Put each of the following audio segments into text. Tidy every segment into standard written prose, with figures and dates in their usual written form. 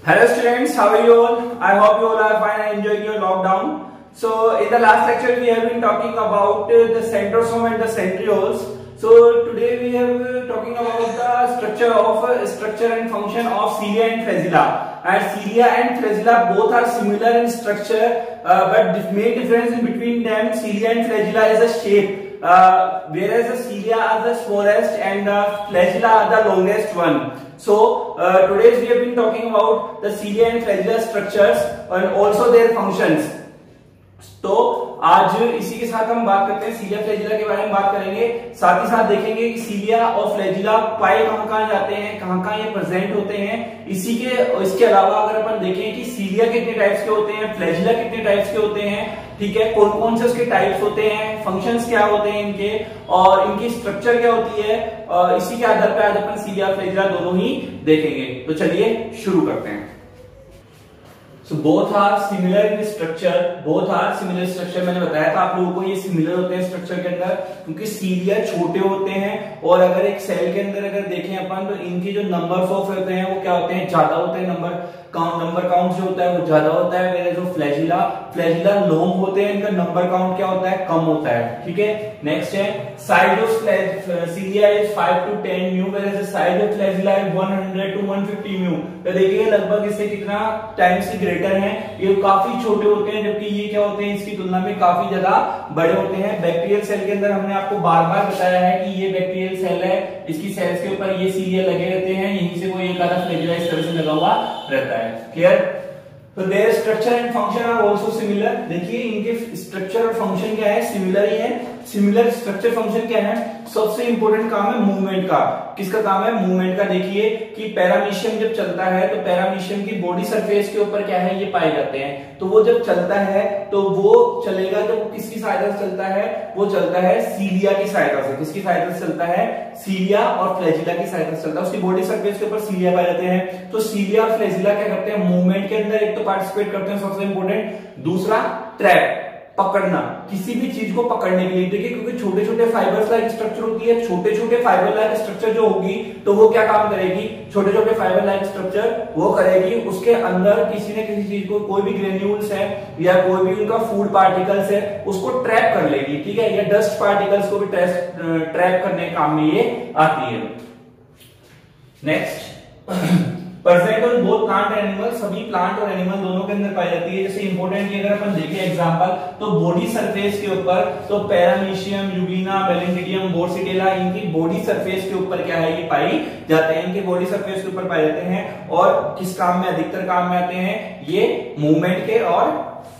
Hello students, how are you all? I hope you all are fine and enjoying your lockdown. So in the last lecture we have been talking about the centrosome and the centrioles. So today we are talking about the structure and function of cilia and flagella. And cilia and flagella both are similar in structure, but the main difference in between them, cilia and flagella, is the shape. Whereas the cilia are the smallest and the flagella are the longest one. So today we have been talking about the cilia and flagella structures and also their functions. तो आज इसी के साथ हम बात करते हैं, सीलिया flagella के बारे में बात करेंगे, साथ ही साथ देखेंगे कि सीलिया और फ्लैजिला पाए कहाँ जाते हैं, कहाँ ये प्रेजेंट होते हैं। इसके अलावा अगर अपन देखें कि सीलिया कितने टाइप्स के होते हैं, फ्लैजिला कितने टाइप्स के होते हैं, ठीक है, कौन कौन से उसके टाइप्स होते हैं, फंक्शंस क्या होते हैं इनके और इनकी स्ट्रक्चर क्या होती है, इसी के आधार पर आज अपन सीलिया फ्लैजिला दोनों ही देखेंगे। तो चलिए शुरू करते हैं। So both are similar in structure, मैंने बताया था आप लोगों को ये सिमिलर होते हैं स्ट्रक्चर के अंदर, क्योंकि सीलिया छोटे होते हैं और अगर एक सेल के अंदर अगर देखें अपन तो इनकी जो नंबर ऑफ होते हैं वो क्या होते हैं, ज्यादा होते हैं, नंबर काउंट जो होता है वो ज्यादा होता है। मेरे जो फ्लैजिला लॉन्ग होते हैं, इनका नंबर काउंट क्या होता है, कम होता है। ठीक है, नेक्स्ट है size of cilia is 5 to 10 mu, where size of flagella is 100 to 150 mu. तो देखिए लगभग इससे कितना टाइम्स ग्रेटर है, ये काफी छोटे होते हैं, जबकि ये क्या होते हैं इसकी तुलना में काफी ज्यादा बड़े होते हैं। बैक्टीरियल सेल के अंदर हमने आपको बार बार बताया है कि ये बैक्टीरियल सेल है, इसकी सेल्स के ऊपर ये सीलिया लगे रहते हैं, यहीं से कोई एक आधा फ्लैजिला इस तरह से लगा हुआ रहता है। क्लियर? तो their structure and function are also similar. देखिए इनके स्ट्रक्चर और फंक्शन क्या है, सिमिलर ही है। सिमिलर स्ट्रक्चर फंक्शन क्या है, सबसे इंपॉर्टेंट काम है मूवमेंट का। किसका काम है, मूवमेंट का। देखिए कि पैरामीशियम जब चलता है तो पैरामीशियम की बॉडी सरफेस के ऊपर क्या है, ये पाए जाते हैं। तो वो जब चलता है तो वो चलेगा, तो वो किसकी सहायता से चलता है, वो चलता है सीलिया की सहायता से। किसकी सहायता से चलता है, सीलिया और फ्लैजिला की सहायता से चलता है। उसकी बॉडी सरफेस के ऊपर सीलिया पाए जाते हैं। तो सीलिया और फ्लैजिला क्या करते हैं, मूवमेंट के अंदर एक तो पार्टिसिपेट करते हैं, सबसे इंपॉर्टेंट। दूसरा ट्रैप, पकड़ना, किसी भी चीज को पकड़ने के लिए। देखिए क्योंकि छोटे छोटे फाइबर्स लाइक स्ट्रक्चर होती है, छोटे छोटे फाइबर लाइक स्ट्रक्चर जो होगी तो वो क्या काम करेगी, छोटे छोटे फाइबर लाइक स्ट्रक्चर वो करेगी, उसके अंदर किसी न किसी चीज को, कोई भी ग्रेन्यूल्स है या कोई भी उनका फूड पार्टिकल्स है, उसको ट्रैप कर लेगी। ठीक है, या डस्ट पार्टिकल्स को भी ट्रैप करने काम में ये आती है। Next, present on both plant and animal, सभी प्लांट और एनिमल दोनों के अंदर पाई जाती है। जैसे इंपॉर्टेंट अगर अपन देखें एग्जांपल, तो बॉडी सरफेस के ऊपर तो पैरामीशियम, यूबिना, बेलेंटिडियम, बोर्सिटेला, इनकी बॉडी सरफेस के ऊपर क्या है, ये पाई जाते हैं। इनके बॉडी सरफेस के ऊपर पाए जाते हैं और किस काम में, अधिकतर काम में आते हैं, ये मूवमेंट के और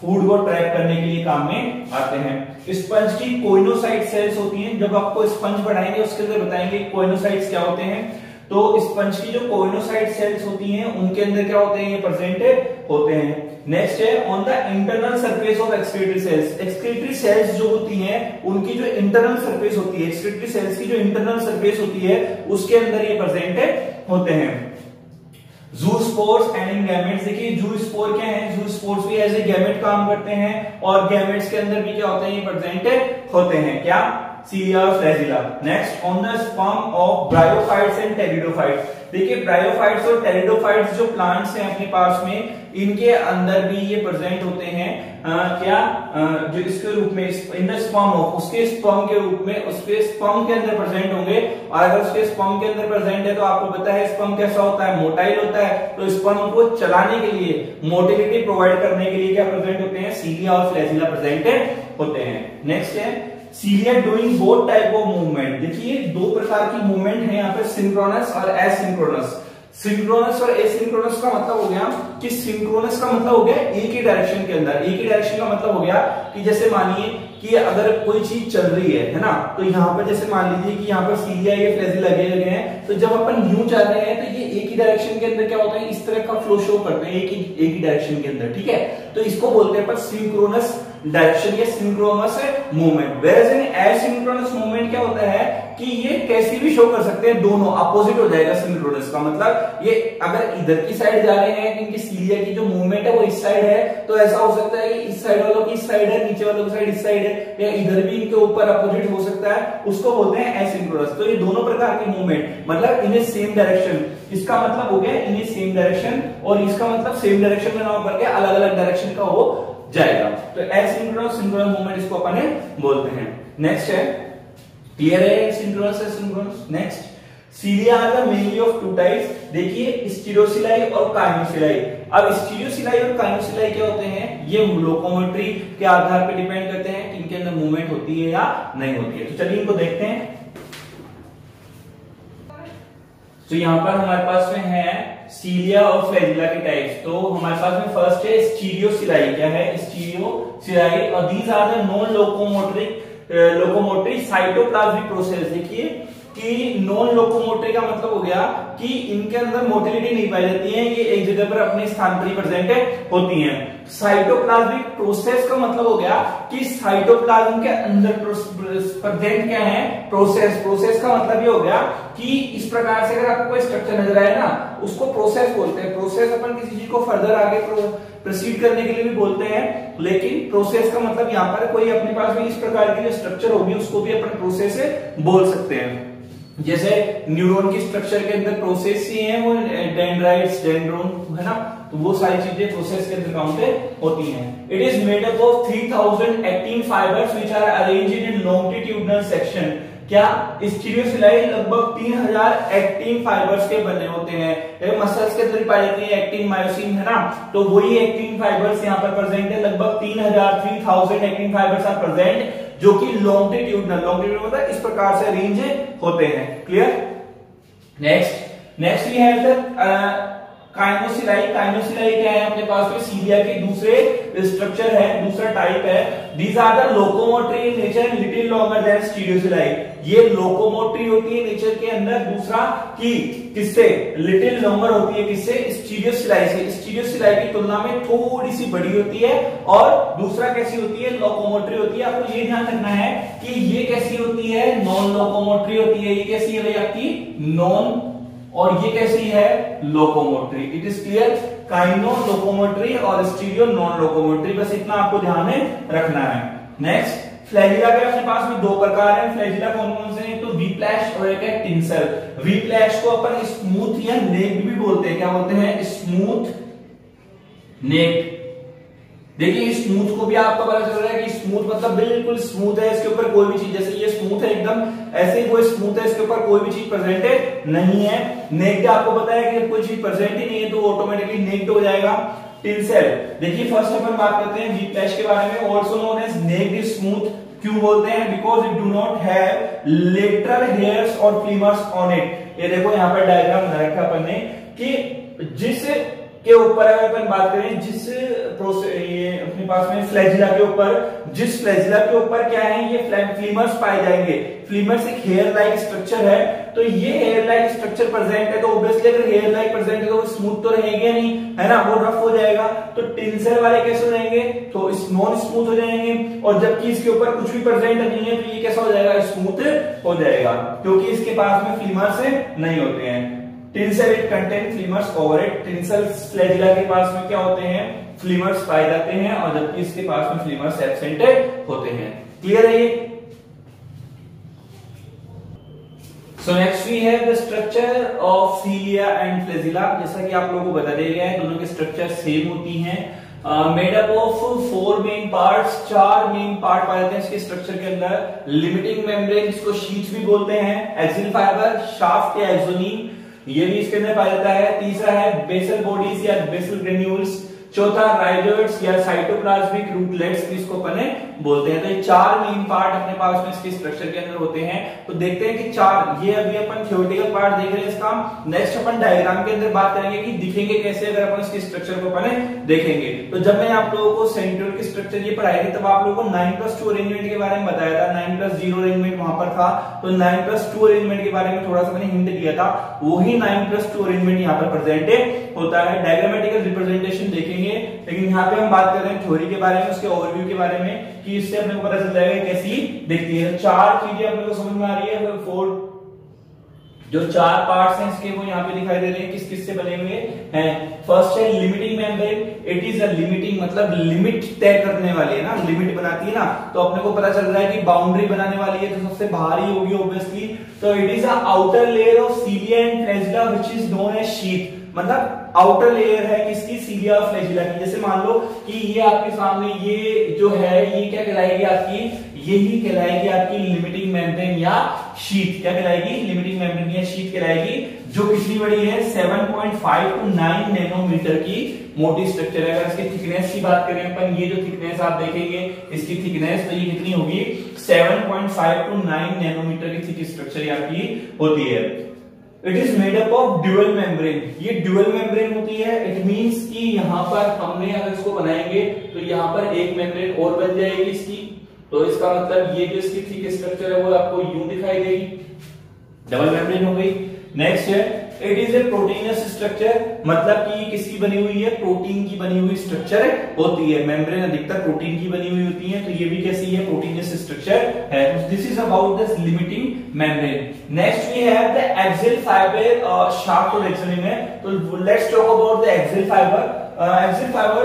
फूड को ट्रैप करने के लिए काम में आते हैं। स्पंज की कोइनोसाइट सेल्स होती हैं, जब आपको स्पंज बढ़ाएंगे उसके अंदर बताएंगे कोइनोसाइट्स क्या होते हैं। तो स्पंज की जो कोइनोसाइट सेल्स होती हैं उनके अंदर क्या होते हैं, ये प्रेजेंट होते हैं। नेक्स्ट है on the internal surface of excretory cells. Excretory cells जो होती हैं उनकी जो इंटरनल सरफेस होती है, एक्सक्रीटरी सेल्स की जो इंटरनल सरफेस होती है उसके अंदर ये प्रेजेंट होते हैं। जूस्पोर्स एंड इन गैमेट्स, देखिए जूस्पोर क्या है, जूस्पोर्स भी एज ए गैमेट काम करते हैं और गैमेट्स के अंदर भी क्या होते हैं, ये प्रेजेंट होते हैं। क्या, सीलिया और flagella. Next on the sperm of bryophytes and pteridophytes. देखिए ब्रायोफाइट्स और टेरिडोफाइट्स जो प्लांट्स हैं अपने पास में, इनके अंदर भी ये प्रेजेंट होते हैं। जो इसके रूप में इन द स्पर्म ऑफ, उसके स्पर्म के रूप में, उसके स्पर्म के अंदर प्रेजेंट होंगे। और अगर उसके स्पर्म के अंदर प्रेजेंट है तो आपको पता है स्पर्म कैसा होता है, मोटाइल होता है। तो स्पर्म को चलाने के लिए, मोटिलिटी प्रोवाइड करने के लिए क्या प्रेजेंट होते हैं, सीलिया और फ्लैजिला प्रेजेंट होते हैं। नेक्स्ट है cilia doing both type of movement. देखिए दो प्रकार की मूवमेंट है यहाँ पे, सिंक्रोनस और एसिंक्रोनस। सिंक्रोनस और एसिंक्रोनस का मतलब हो गया कि सिंक्रोनस का मतलब हो गया एक ही डायरेक्शन के अंदर। एक ही डायरेक्शन का मतलब हो गया कि जैसे मानिए कि अगर कोई चीज चल रही है ना, तो यहाँ पर जैसे मान लीजिए कि यहाँ पर सीलिया ये फ्लैजिला लगे हैं, तो जब अपन यूं चल रहे हैं तो ये एक ही डायरेक्शन के अंदर क्या होता है, इस तरह का फ्लो शो करते हैं एक ही डायरेक्शन के अंदर। ठीक है, तो इसको बोलते हैं पर सिंक्रोनस डायरेक्शन या synchronous movement. Where in asynchronous movement क्या होता है कि ये कैसी भी शो कर सकते हैं, दोनों अपोजिट हो जाएगा सिंक्रोनस का। मतलब ये अगर इधर की साइड जा रहे हैं, इनकी सीलिया की जो मूवमेंट है वो इस साइड है, तो ऐसा हो सकता है कि इस साइड वालों की इस साइड है, नीचे वालों की साइड इस साइड है, या इधर भी इनके ऊपर अपोजिट हो सकता है, उसको बोलते हैं एसिंक्रोनस। तो ये दोनों प्रकार की मूवमेंट मतलब इन ए सेम डायरेक्शन, इसका मतलब हो गया इन ए सेम डायरेक्शन, और इसका मतलब सेम डायरेक्शन में ना होकर के अलग अलग डायरेक्शन का हो जाएगा। तो एसिंक्रोनस सिंक्रोनस मूवमेंट इसको अपन बोलते हैं। नेक्स्ट है, क्लियर है सिंक्रोनस है synchronous. Next, cilia are the mainly of two types. देखिए स्टीरियोसिलाई और काइनोसिलाई। अब स्टीरियोसिलाई और काइनोसिलाई क्या होते हैं, ये लोकोमोटरी के आधार पर डिपेंड करते हैं कि इनके अंदर मूवमेंट होती है या नहीं होती है। तो चलिए इनको देखते हैं। तो यहाँ पर हमारे पास में है सीलिया और फ्लैजिला के टाइप्स। तो हमारे पास में फर्स्ट है स्टीरियोसिलाई। क्या है, स्टीरियोसिलाई, और these are the non locomotory cytoplasmic process. देखिए कि नॉन लोकोमोटरी का मतलब हो गया कि इनके अंदर मोटिलिटी नहीं पाई जाती है, ये एक जगह पर अपने स्थान पर ही प्रेजेंट होती हैं। साइटोप्लाज्मिक प्रोसेस का मतलब हो गया कि साइटोप्लाज्म के अंदर प्रेजेंट क्या है, प्रोसेस का मतलब ये हो गया कि इस प्रकार से अगर आपको कोई स्ट्रक्चर नजर आए ना, उसको प्रोसेस बोलते हैं। प्रोसेस अपन किसी चीज को फर्दर आगे प्रोसीड करने के लिए भी बोलते हैं, लेकिन प्रोसेस का मतलब यहाँ पर कोई अपने पास में इस प्रकार की जो स्ट्रक्चर होगी उसको भी अपन प्रोसेस बोल सकते हैं। जैसे न्यूरॉन की स्ट्रक्चर के अंदर प्रोसेस ही है, वो डेंड्राइट्स, डेंड्रोन है ना, तो वो सारी चीजें प्रोसेस के अंदर काउंट होती हैं। It is made up of 3000 actin fibres which are arranged in longitudinal section. क्या, स्टीरियोसिलाई लगभग 3000 एक्टिन फाइबर्स के बने होते हैं। मसल्स के अंदर पाई जाती है एक्टिन मायोसिन है ना, तो वही एक्टिन फाइबर्स यहाँ पर प्रेजेंट है। लगभग 3000 एक्टिन फाइबर्स आर प्रेजेंट, जो कि लॉन्गिट्यूडिनल मतलब इस प्रकार से अरेंज होते हैं। Clear. Next we have the kinocilia. Kinocilia क्या है अपने पास में, सीलिया के दूसरे स्ट्रक्चर है, दूसरा टाइप है। These are the locomotory in nature little longer than stereocilia. ये लोकोमोटरी होती है नेचर के अंदर, दूसरा की किससे, लिटिल लॉन्गर होती है किससे, स्टीरियोसिलाई से। स्टीरियोसिलाई की तुलना में थोड़ी सी बड़ी होती है, और दूसरा कैसी होती है, लोकोमोटरी होती है। आपको ये ध्यान रखना है कि ये कैसी होती है, नॉन लोकोमोटरी होती है। ये कैसी है भाई आपकी, नॉन, और ये कैसी है, locomotory. It is clear, kino locomotory और स्टीरियो नॉन लोकोमोटरी, बस इतना आपको ध्यान में रखना है। नेक्स्ट, फ्लैजिला के अपने पास में दो प्रकार हैं। फ्लैजिला कौन कौन से हैं, तो व्हीप्लैश और एक है टिंसल। व्हीप्लैश को अपन स्मूथ या नेक्ड भी बोलते हैं। क्या बोलते हैं, स्मूथ नेक्ड। देखिए स्मूथ को भी आपको पता चल रहा है कि स्मूथ मतलब बिल्कुल स्मूथ है, इसके ऊपर कोई भी चीज, जैसे ये स्मूथ है एकदम, ऐसे ही वो स्मूथ है, इसके ऊपर कोई भी चीज प्रेजेंट नहीं है। नेक्ड आपको पता है कि कोई चीज प्रेजेंट ही नहीं है तो ऑटोमेटिकली नेक्ड हो जाएगा। टिंसल, देखिए फर्स्ट अपन बात करते हैं व्हीप्लैश के बारे में, also known as naked smooth. क्यों बोलते हैं, because it do not have lateral hairs और फ्लीमर्स ऑन इट। ये देखो यहाँ पर डायग्राम बना रखा अपन ने कि जिस के ऊपर अगर अपन बात करें, जिस ये अपने पास में फ्लैजिला के ऊपर, जिस फ्लैजिला के ऊपर क्या है, ये फ्लीमर्स पाए जाएंगे। फ्लीमर्स एक हेयर लाइक स्ट्रक्चर है, तो ये हेयर लाइक स्ट्रक्चर प्रेजेंट है, तो ऑब्वियसली अगर हेयर लाइक प्रेजेंट है तो स्मूथ तो रहेगा नहीं, है ना, वो रफ हो जाएगा। तो टिंसल वाले कैसे हो जाएंगे, तो नॉन स्मूथ हो जाएंगे, और जबकि इसके ऊपर कुछ भी प्रेजेंट नहीं है तो ये कैसा हो जाएगा, स्मूथ हो जाएगा, क्योंकि इसके पास में फ्लीमर्स नहीं होते हैं। Tinsel it contain flimmers over it. Tinsel flagella के पास में क्या होते हैं, फ्लीमर्स पाए जाते हैं, और जबकि इसके पास में फ्लीमर्स एब्सेंट होते हैं। क्लियर है ये। So next we have the structure of cilia and flagella। जैसा कि आप लोगों को बता दिया गया है, दोनों के स्ट्रक्चर सेम होती हैं। Made up of 4 main parts, 4 main part पाए जाते हैं इसके स्ट्रक्चर के अंदर। लिमिटिंग मेम्ब्रेन, जिसको शीट्स भी बोलते हैं, एक्सिल फाइबर, शाफ्ट या एक्सोनीम, ये भी इसके अंदर पाया जाता है। तीसरा है बेसल बॉडीज या बेसल ग्रेन्यूल्स। चौथा राइजोइड्स या साइटोप्लाज्मिक रूटलेट्स, इसको अपन बोलते हैं। तो ये 4 मेन पार्ट अपने पास में इसके स्ट्रक्चर के अंदर होते हैं। तो देखते हैं कि 4, ये अभी अपन थ्योरेटिकल पार्ट देख रहे हैं इसका। नेक्स्ट अपन डायग्राम के अंदर बात करेंगे कि दिखेंगे कैसे अगर अपन इसके स्ट्रक्चर को अपन देखेंगे। तो जब मैंने आप लोगों को सेंट्रियोल की स्ट्रक्चर ये पढ़ाई थी, तब आप लोगों को 9+2 अरेंजमेंट के बारे में बताया था। 9+0 अरेंजमेंट वहां पर था, तो 9+2 अरेंजमेंट के बारे में थोड़ा सा मैंने हिंट दिया था। वही 9+2 अरेंजमेंट यहाँ पर प्रेजेंट होता है। डायग्रामेटिकल रिप्रेजेंटेशन देखेंगे देखेंगे, लेकिन यहाँ पे हम बात कर रहे हैं थ्योरी के बारे में, उसके ओवरव्यू के बारे में कि इससे अपने को पता चल जाएगा कैसी दिखती है। चार चीजें अपने को समझ में आ रही है, फोर जो चार पार्ट्स हैं इसके वो यहाँ पे दिखाई दे रहे हैं, किस किस से बने हुए हैं। फर्स्ट है limiting membrane, it is a limiting मतलब लिमिट तय करने वाली है ना, लिमिट बनाती है ना, तो अपने को पता चल रहा है कि बाउंड्री बनाने वाली है, तो सबसे बाहरी होगी ऑब्वियसली। तो it is a outer layer of cilia and flagella which is known as sheath, मतलब आउटर लेयर है किसकी, सीलिया और फ्लैजिला की। जैसे मान लो कि ये आपके सामने ये जो है ये क्या कहलाएगी आपकी, यही कहलाएगी आपकी लिमिटिंग मेम्ब्रेन या शीट। क्या कहलाएगी, लिमिटिंग मेम्ब्रेन या शीट कहलाएगी, जो कितनी बड़ी है 7.5 to 9 नैनोमीटर की मोटी स्ट्रक्चर है। अगर इसकी थिकनेस की बात करें अपन, ये जो थिकनेस आप देखेंगे इसकी थिकनेस, तो ये कितनी होगी 7.5 to 9 नैनोमीटर की थिक स्ट्रक्चर आपकी होती है। It is made up of dual membrane, ये ड्यूअल मेम्ब्रेन होती है। इट मींस कि यहाँ पर हमने अगर इसको बनाएंगे तो यहाँ पर एक मेम्ब्रेन और बन जाएगी इसकी, तो इसका मतलब ये जो इसकी थिक स्ट्रक्चर है वो आपको यूं दिखाई देगी, डबल मेम्ब्रेन हो गई। नेक्स्ट है it is a proteins structure, मतलब कि किसकी बनी हुई है, प्रोटीन की बनी हुई स्ट्रक्चर होती है। मेम्ब्रेन अधिकतर प्रोटीन की बनी हुई होती है, तो ये भी कैसी है, प्रोटीनस स्ट्रक्चर है। This is about this limiting membrane. Next we have the axial fibre, shaft और एक्सियल में, तो let's talk about the axial fibre. Axial fibre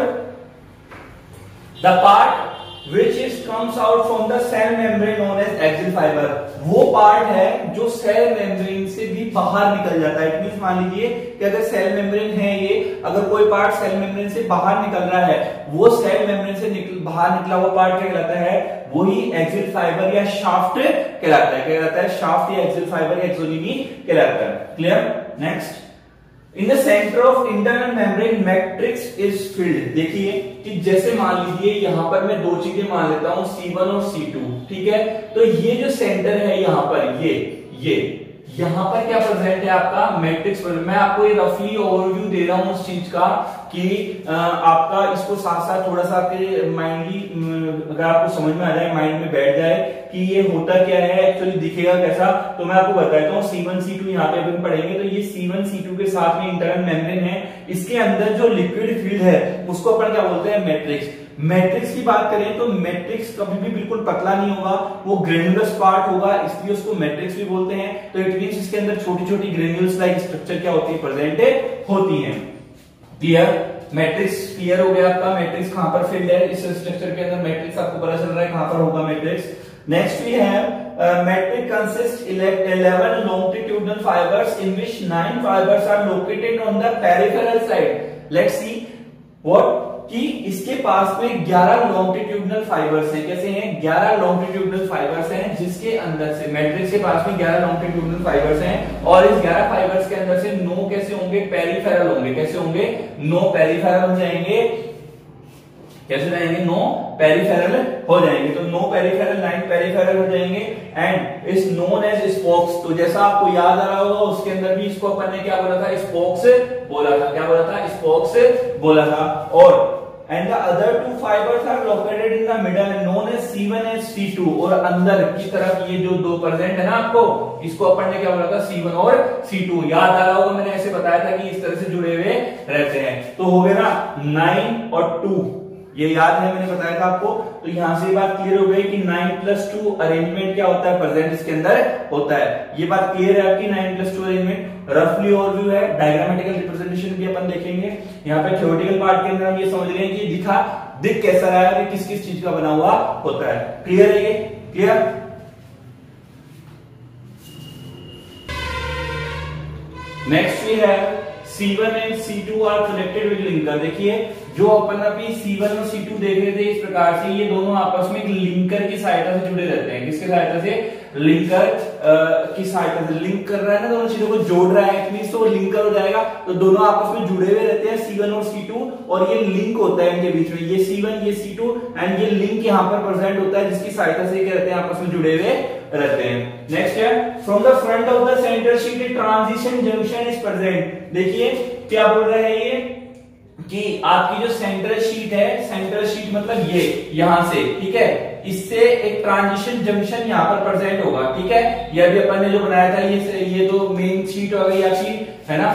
the part which is comes out from the cell membrane known as axial fiber, वो part है जो cell membrane से भी बाहर निकल जाता है। इट मींस मान लीजिए कि अगर सेल मेम्ब्रेन है ये, अगर कोई पार्ट सेल मेम्ब्रेन से बाहर निकल रहा है, वो सेल मेम्ब्रेन से बाहर निकला हुआ पार्ट क्या कहलाता है, वही एक्सियल फाइबर या शाफ्ट कहलाता है। क्या कहलाता है, शाफ्ट या एक्सियल फाइबर या एक्सोनीमी कहलाता है। Clear. Next, in the centre of internal membrane matrix is filled. देखिए कि जैसे मान लीजिए यहां पर मैं दो चीजें मान लेता हूं C1 और C2, ठीक है, तो ये जो सेंटर है यहां पर ये यहां पर क्या प्रेजेंट है आपका मैट्रिक्स। मैं आपको ये रफली ओवरव्यू दे रहा हूं उस चीज का कि आपका इसको साथ साथ थोड़ा सा आपके माइंडली अगर आपको समझ में आ जाए, माइंड में बैठ जाए कि ये होता क्या है, एक्चुअली दिखेगा कैसा, तो मैं आपको बताता हूँ। C1 C2 यहाँ पे अपन पढ़ेंगे, तो ये C1 C2 के साथ में इंटरनल मेम्ब्रेन है, इसके अंदर जो लिक्विड फील्ड है उसको अपन क्या बोलते हैं, मैट्रिक्स। मैट्रिक्स की बात करें तो मैट्रिक्स कभी भी बिल्कुल पतला नहीं होगा, वो ग्रेनुलस पार्ट होगा, इसलिए उसको मैट्रिक्स भी बोलते हैं। तो इट मींस इसके अंदर छोटी छोटी ग्रेन्यूल्स लाइक स्ट्रक्चर क्या होती है, प्रेजेंट होती है। क्लियर। मैट्रिक्स क्लियर हो गया आपका, मैट्रिक्स कहां पर फिल्ड है, इस स्ट्रक्चर के अंदर मैट्रिक्स आपको पता चल रहा है कहां पर होगा matrix. Next we have matrix consist 11 longitudinal fibers in which 9 fibers are located on the peripheral side. Let's see what, कि इसके पास में 11 longitudinal fibers हैं। कैसे हैं, 11 longitudinal fibers हैं, जिसके अंदर से मैट्रिक्स के पास में 11 longitudinal fibers हैं, और इस 11 fibers के अंदर से 9 कैसे होंगे, पेरिफेरल होंगे। कैसे होंगे, 9 पेरिफेरल हो जाएंगे। कैसे जाएंगे, 9 पेरिफेरल हो जाएंगे। तो 9 पेरिफेरल, 9 पेरिफेरल हो जाएंगे and is known as spokes. तो जैसा आपको याद आ रहा होगा उसके अंदर भी इसको अपन ने क्या बोला था, स्पोक्स बोला था। क्या बोला था, स्पोक्स बोला था। और and the other two fibers are located in the middle known as C1 and C2, और अंदर की तरफ ये जो दो प्रेजेंट है ना आपको, इसको अपन ने क्या बोला था, C1 और C2। याद आ रहा होगा मैंने ऐसे बताया था कि इस तरह से जुड़े हुए रहते हैं। तो हो गया ना 9 और 2, ये याद है मैंने बताया था आपको। तो यहां से बात क्लियर हो गई कि 9+2 अरेंजमेंट क्या होता है, प्रेजेंट इसके अंदर होता है। ये बात क्लियर है आपकी, 9+2 अरेंजमेंट। रफली ओवरव्यू है, डायग्रामेटिकल रिप्रेजेंटेशन भी अपन देखेंगे। यहाँ पे थ्योरेटिकल पार्ट के अंदर हम ये समझ रहे हैं कि दिख कैसा रहा है, किस किस चीज का बना हुआ होता है। क्लियर है ये, क्लियर। नेक्स्ट वी है C1 and C2 are connected with linker. देखिए जो अपन अभी C1 और C2 देख रहे थे इस प्रकार से, ये दोनों आपस में एक लिंकर की सहायता से जुड़े रहते हैं। किसके सहायता से, लिंकर की सहायता से। लिंक कर रहा है ना, दोनों चीजों को जोड़ रहा है, इतनी तो लिंकर हो जाएगा। तो दोनों आपस में जुड़े हुए रहते हैं C1 और C2, और ये लिंक होता है इनके बीच में, ये C1 ये C2, एंड ये लिंक यहाँ पर प्रेजेंट होता है, जिसकी सहायता से क्या रहते हैं, आपस में जुड़े हुए रहते हैं। नेक्स्ट है from the front of the centre sheet transition junction is present. देखिए क्या बोल रहे हैं ये कि आपकी जो सेंट्रल शीट है, सेंट्रल शीट मतलब ये यहां से, ठीक है, इससे एक ट्रांजिशन जंक्शन यहाँ पर प्रेजेंट होगा, ठीक है। ये अभी अपन ने जो बनाया था ये तो मेन शीट हो गई आपकी, है ना,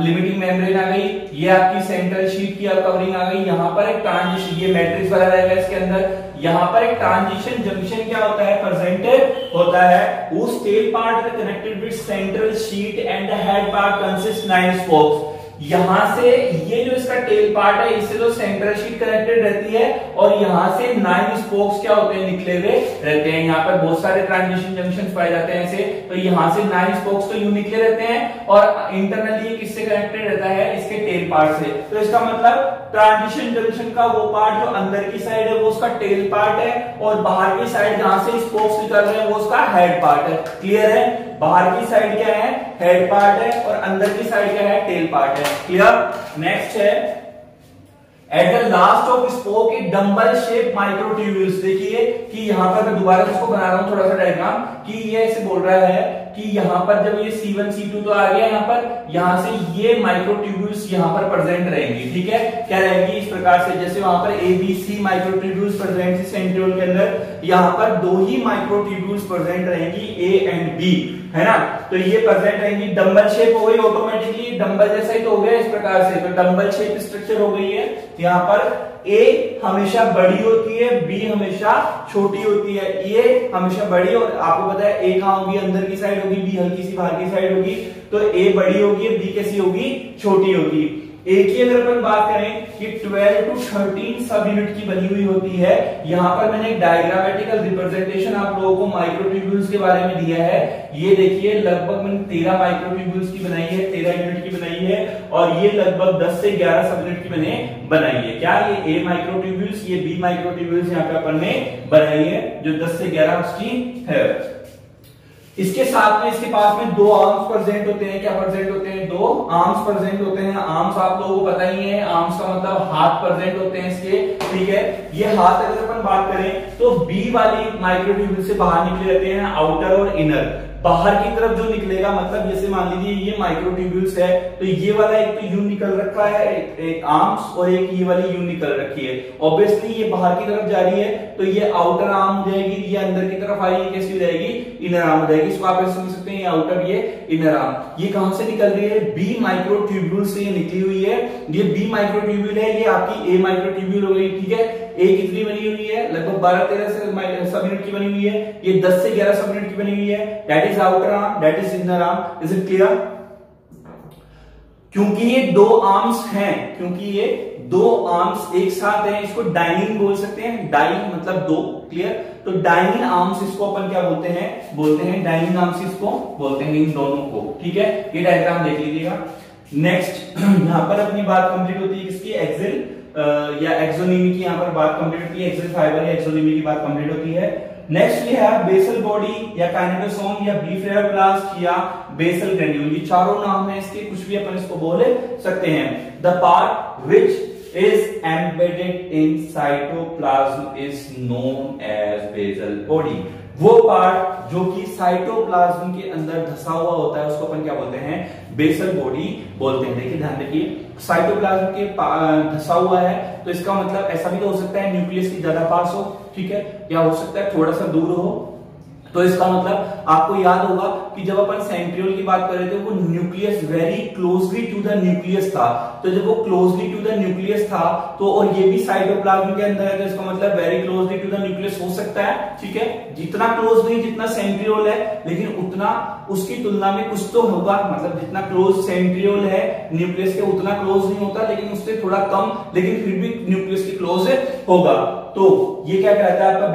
लिमिटिंग मेम्ब्रेन आ गई, ये आपकी सेंट्रल शीट की कवरिंग आ गई। यहाँ पर एक ट्रांजिशन, ये मैट्रिक्स वाला रहेगा इसके अंदर, यहाँ पर एक ट्रांजिशन जंक्शन क्या होता है, प्रेजेंट होता है। उस tail part connected with central sheet and the head part consist 9 spokes. यहां से ये जो इसका टेल पार्ट है, इससे जो सेंट्रल शीट कनेक्टेड रहती है और यहां से 9 स्पोक्स क्या होते हैं, निकले हुए रहते हैं। यहाँ पर बहुत सारे ट्रांजिशन जंक्शंस पाए जाते हैं ऐसे, तो यहां से 9 स्पोक्स तो यूं निकले रहते हैं और इंटरनली किससे कनेक्टेड रहता है, इसके टेल पार्ट से। तो इसका मतलब ट्रांजिशन जंक्शन का वो पार्ट जो अंदर की साइड है वो उसका टेल पार्ट है, और बाहर की साइड जहां से स्पोक्स निकल रहे हैं वो उसका हेड पार्ट है। क्लियर है, बाहर की साइड क्या है, हेड पार्ट है, और अंदर की साइड क्या है, टेल पार्ट है। क्लियर। नेक्स्ट है at the last of spoke A dumbbell shape microtubules. देखिए कि यहां पर मैं दोबारा इसको बना रहा हूं थोड़ा सा डायग्राम, कि ये ऐसे बोल रहा है कि यहां पर जब ये C1 C2 तो आ गया यहाँ पर, यहां से ये माइक्रोट्यूब्यूल्स यहां पर प्रेजेंट रहेंगी, ठीक है। क्या रहेंगी, इस प्रकार से, जैसे वहां पर ABC माइक्रोट्यूब्यूल्स प्रेजेंट थी सेंट्रियोल के अंदर, यहाँ पर 2 ही माइक्रोट्यूब्यूल्स प्रेजेंट रहेंगी, A एंड B, है ना। तो ये प्रेजेंट रहेंगी, डंबल शेप हो गई, ऑटोमेटिकली डंबल जैसा ही तो हो गया इस प्रकार से, तो डंबल शेप स्ट्रक्चर हो गई है। यहाँ पर A हमेशा बड़ी होती है, B हमेशा छोटी होती है। A हमेशा बड़ी, और आपको पता है A कहां होगी, अंदर की साइड होगी, B हल्की सी बाहर की साइड होगी, तो A बड़ी होगी, B कैसी होगी, छोटी होगी। A की अगर अपन बात करें कि 12 to 13 सब यूनिट की बनी हुई होती है। यहां पर मैंने एक डायग्रामेटिकल रिप्रेजेंटेशन आप लोगों को माइक्रोट्यूब्यूल्स के बारे में दिया है। ये देखिए लगभग मैंने 13 माइक्रोट्यूब्यूल्स की बनाई है, 13 यूनिट की बनाई है, और ये लगभग 10 से 11 सब यूनिट की मैंने बनाई है। क्या ये A माइक्रोट्यूब्यूल्स, ये B माइक्रोट्यूब्यूल्स यहाँ पे अपन ने बनाई है, जो 10 से 11 उसकी है। इसके साथ में इसके पास में 2 आर्म्स प्रेजेंट होते हैं। क्या प्रेजेंट होते हैं, 2 आर्म्स प्रेजेंट होते हैं। आर्म्स आप लोगों को पता ही है, आर्म्स का मतलब हाथ प्रेजेंट होते हैं इसके, ठीक है। ये हाथ अगर अपन बात करें तो B वाली माइक्रोट्यूब्यूल से बाहर निकले रहते हैं आउटर और इनर। बाहर की तरफ जो निकलेगा, मतलब जैसे मान लीजिए ये माइक्रोट्यूब्यूल्स है, तो ये वाला एक तो यू निकल रखा है, एक आर्म्स, और एक ये वाली यू निकल रखी है। ऑब्वियसली ये बाहर की तरफ जा रही है, तो ये आउटर आर्म हो जाएगी, ये अंदर की तरफ आएगी, कैसी हो जाएगी, इनर आर्म हो जाएगी। इसको आप ऐसे समझ सकते हैं, ये आउटर, ये इनर आर्म। ये कहां से निकल रही है, B माइक्रोट्यूब्यूल से ये निकली हुई है। ये B माइक्रोट्यूब्यूल है, ये आपकी A माइक्रोट्यूब्यूल हो गई, ठीक है। A कितनी बनी हुई है, लगभग 12-13 सब यूनिट की बनी हुई है। ये 10 से 11 सब यूनिट की बनी हुई है। That is outer arm, that is inner arm. Is it clear? क्योंकि ये 2 आर्म्स हैं, क्योंकि ये 2 आर्म्स एक साथ हैं, इसको डाइनिंग बोल सकते हैं। डाइन मतलब 2, क्लियर। तो डाइनिंग आर्म्स इसको अपन क्या बोलते हैं डाइनिंग आर्म्स इसको बोलते हैं, इन दोनों को, ठीक है। ये डायग्राम देख लीजिएगा। नेक्स्ट यहां पर अपनी बात कंप्लीट होती है किसकी, एक्सिल या एक्सोनीमी की, यहाँ पर बात कंप्लीट होती है। एक्सिल फाइबर या एक्सोनीमी की बात कंप्लीट होती है। Next we have basal body या काइनेटोसोम या ब्लेफारोब्लास्ट या बेसल ग्रेन्यूल। ये चारों नाम है इसके, कुछ भी अपन इसको बोल सकते हैं। The part which is embedded in cytoplasm is known as basal body। वो पार्ट जो कि साइटोप्लाज्म के अंदर धसा हुआ होता है उसको अपन क्या बोलते हैं, बेसल बॉडी बोलते हैं। देखिए ध्यान रखिए, साइटोप्लाज्म के धसा हुआ है तो इसका मतलब ऐसा भी तो हो सकता है न्यूक्लियस के ज्यादा पास हो, ठीक है, या हो सकता है थोड़ा सा दूर हो। तो इसका मतलब आपको याद होगा कि जब अपन सेंट्रियोल की बात कर रहे थे वो nucleus very closely to the nucleus था। तो जब वो क्लोजली टू द न्यूक्लियस था तो, और ये भी साइटोप्लाज्म के अंदर है, तो इसका मतलब very closely to the nucleus हो सकता है, ठीक है। जितना क्लोज नहीं जितना सेंट्रियोल है, लेकिन उतना उसकी तुलना में कुछ तो होगा, मतलब जितना क्लोज सेंट्रियोल है न्यूक्लियस के उतना क्लोज नहीं होता, लेकिन उससे थोड़ा कम, लेकिन फिर भी न्यूक्लियस के क्लोज होगा। तो ये क्या कहता है आपका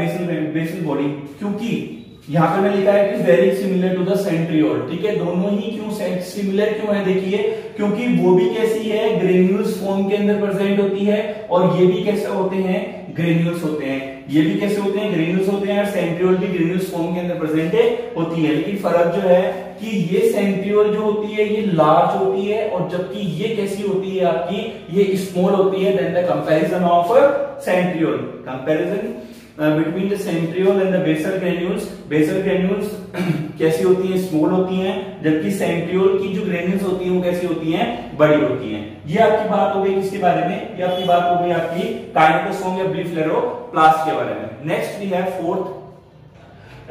बेसल बॉडी, क्योंकि यहां पर मैं लिखा है कि very similar to the centriole, ठीक है। दोनों ही क्यों सिमिलर क्यों है, देखिए क्योंकि वो भी कैसी है, ग्रेन्यूल्स फॉर्म के अंदर प्रेजेंट होती है, और ये भी कैसे होते हैं, ग्रेन्यूल्स होते हैं। ये भी कैसे होते हैं, ग्रेन्यूल्स होते हैं, और सेंट्रियोल भी ग्रेन्यूल्स फॉर्म के अंदर प्रेजेंट होती है। लेकिन फर्क जो है कि ये सेंट्रियोल जो होती है ये लार्ज होती है, और जबकि ये कैसी होती है आपकी, ये स्मॉल होती है। Then the comparison of centriole, comparison between the centriole and the basal granules. Basal granules कैसी होती हैं, स्मॉल होती हैं, जबकि सेंट्रियोल की जो ग्रेन्यूल्स होती हैं वो कैसी होती हैं, बड़ी होती हैं। ये आपकी बात हो गई किसके बारे में, ये आपकी बात हो गई आपकी काइनेटोसोम या ब्लीफलेरोप्लास्ट के बारे में। Next we have fourth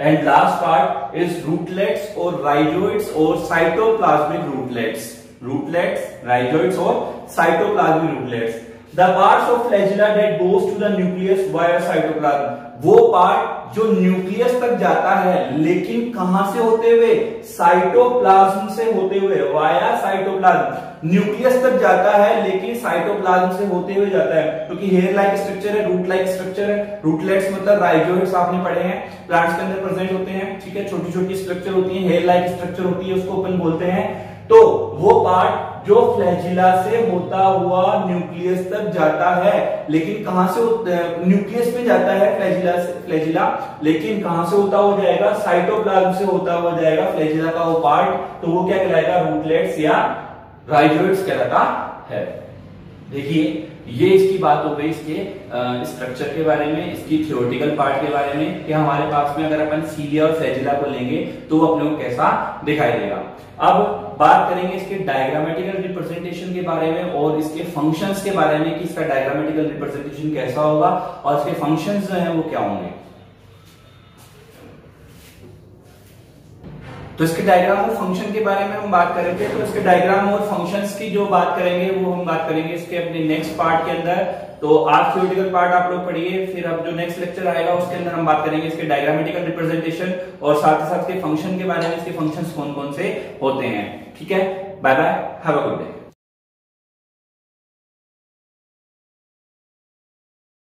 and last part is rootlets or rhizoids or cytoplasmic rootlets. Rootlets, rhizoids or cytoplasmic rootlets. The parts of flagella that goes to the nucleus via cytoplasm. वो पार्ट जो nucleus तक जाता है, लेकिन कहां से होते हुए, साइटोप्लाज्म से होते हुए, वाया साइटोप्लाज्म। न्यूक्लियस तक जाता है लेकिन साइटोप्लाज्म से होते हुए जाता है, क्योंकि हेयर लाइक स्ट्रक्चर है, रूट लाइक स्ट्रक्चर है। रूटलेट्स मतलब राइजोइड्स आपने पढ़े हैं, प्लांट्स के अंदर प्रेजेंट होते हैं, ठीक है, छोटी छोटी स्ट्रक्चर होती है, हेयर लाइक स्ट्रक्चर होती है, उसको अपन बोलते हैं। तो वो पार्ट जो फ्लैजिला से होता हुआ न्यूक्लियस तक जाता है, लेकिन कहां से, न्यूक्लियस में जाता है फ्लैजिला, लेकिन कहां से होता हुआ जाएगा, साइटोप्लाज्म से होता हुआ जाएगा फ्लैजिला का वो पार्ट, तो वो क्या कहलाएगा, रूटलेट्स या राइजोइड्स कहलाता है। देखिए ये इसकी बात हो गई इसके स्ट्रक्चर के बारे में, इसकी थ्योरेटिकल पार्ट के बारे में, कि हमारे पास में अगर अपन सीलिया और फ्लैजिला को लेंगे तो वो अपने को कैसा दिखाई देगा। अब बात करेंगे इसके डायग्रामेटिकल रिप्रेजेंटेशन के बारे में और इसके फंक्शंस के बारे में, कि इसका डायग्रामेटिकल रिप्रेजेंटेशन कैसा होगा और इसके फंक्शंस जो हैं वो क्या होंगे। तो इसके डायग्राम और फंक्शन के बारे में हम बात करेंगे। तो इसके डायग्राम और फंक्शंस की जो बात करेंगे वो हम बात करेंगे इसके अपने नेक्स्ट पार्ट के अंदर। तो आज थ्योरेटिकल पार्ट आप लोग पढ़िए, फिर अब जो नेक्स्ट लेक्चर आएगा उसके अंदर हम बात करेंगे इसके डायग्रामेटिकल रिप्रेजेंटेशन और साथ ही साथ के फंक्शन के बारे में, इसके फंक्शंस कौन कौन से होते हैं। ठीक है, bye bye, have a good day.